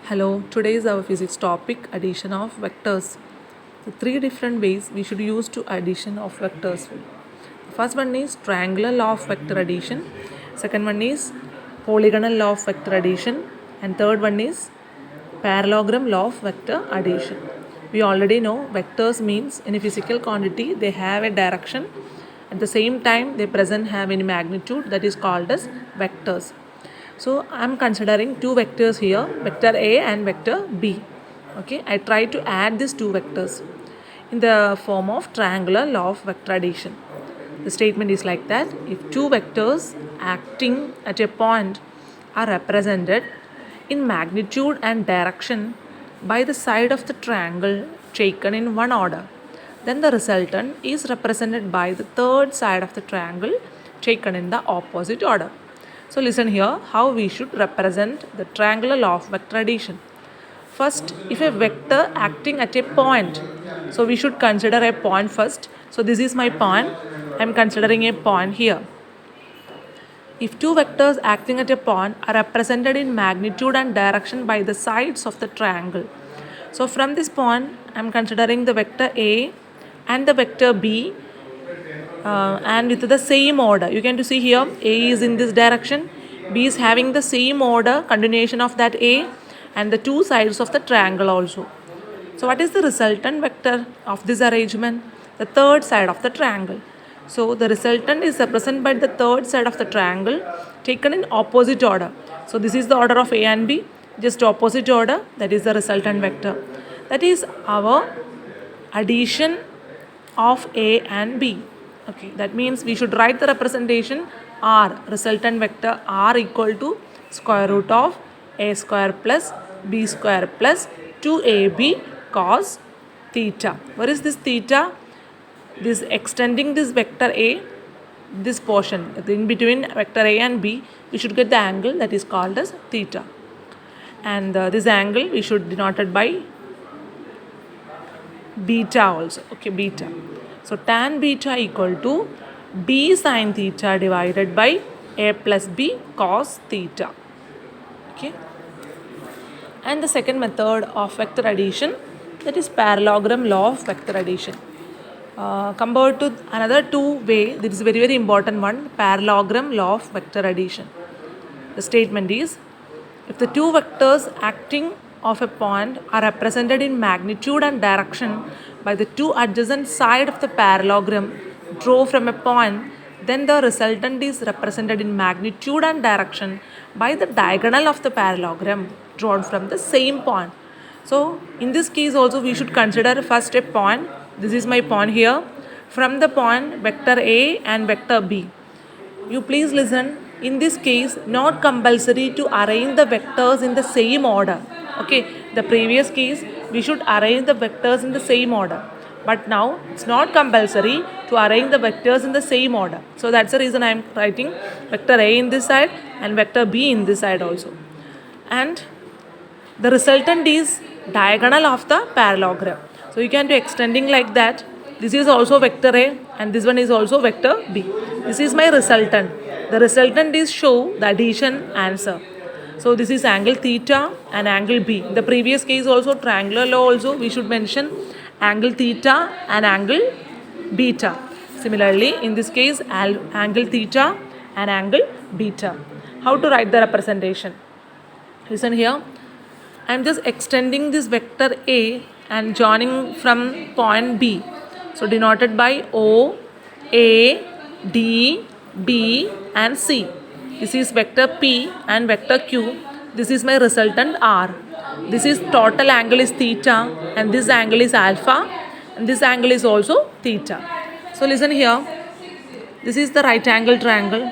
Hello, today is our physics topic addition of vectors. So, three different ways we should use to addition of vectors. First one is triangular law of vector addition, second one is polygonal law of vector addition, and third one is parallelogram law of vector addition. We already know vectors means in a physical quantity they have a direction, at the same time they present have any magnitude, that is called as vectors. So I am considering two vectors here, vector A and vector B. Okay, I try to add these two vectors in the form of triangular law of vector addition. The statement is like that: if two vectors acting at a point are represented in magnitude and direction by the side of the triangle taken in one order, then the resultant is represented by the third side of the triangle taken in the opposite order. So listen here how we should represent the triangular law of vector addition. First, if a vector acting at a point, so we should consider a point first. So this is my point. I am considering a point here. If two vectors acting at a point are represented in magnitude and direction by the sides of the triangle. So from this point, I am considering the vector A and the vector B and with the same order. You can see here A is in this direction, B is having the same order, continuation of that A and the two sides of the triangle also. So what is the resultant vector of this arrangement? The third side of the triangle. So the resultant is represented by the third side of the triangle taken in opposite order. So this is the order of A and B, just opposite order, that is the resultant vector. That is our addition of A and B. Okay, that means we should write the representation R, resultant vector R equal to square root of A square plus B square plus 2AB cos theta. What is this theta? This extending this vector A, this portion in between vector A and B, we should get the angle that is called as theta. And this angle we should denote it by beta also. Okay, beta. So tan beta equal to B sin theta divided by A plus B cos theta. Okay. And the second method of vector addition, that is parallelogram law of vector addition. Compared to another two way, this is very important one, parallelogram law of vector addition. The statement is, if the two vectors acting of a point are represented in magnitude and direction by the two adjacent sides of the parallelogram drawn from a point, then the resultant is represented in magnitude and direction by the diagonal of the parallelogram drawn from the same point. So in this case also we should consider first a point. This is my point here. From the point vector A and vector B. You please listen. In this case, not compulsory to arrange the vectors in the same order. Okay, the previous case we should arrange the vectors in the same order. But now it's not compulsory to arrange the vectors in the same order. So that's the reason I am writing vector A in this side and vector B in this side also. And the resultant is diagonal of the parallelogram. So you can do extending like that. This is also vector A and this one is also vector B. This is my resultant. The resultant is show the addition answer. So this is angle theta and angle B. In the previous case also triangular law also we should mention angle theta and angle beta. Similarly in this case angle theta and angle beta. How to write the representation? Listen here. I am just extending this vector A and joining from point B. So denoted by O, A, D, B and C. This is vector P and vector Q. This is my resultant R. This is total angle is theta and this angle is alpha and this angle is also theta. So listen here. This is the right angle triangle.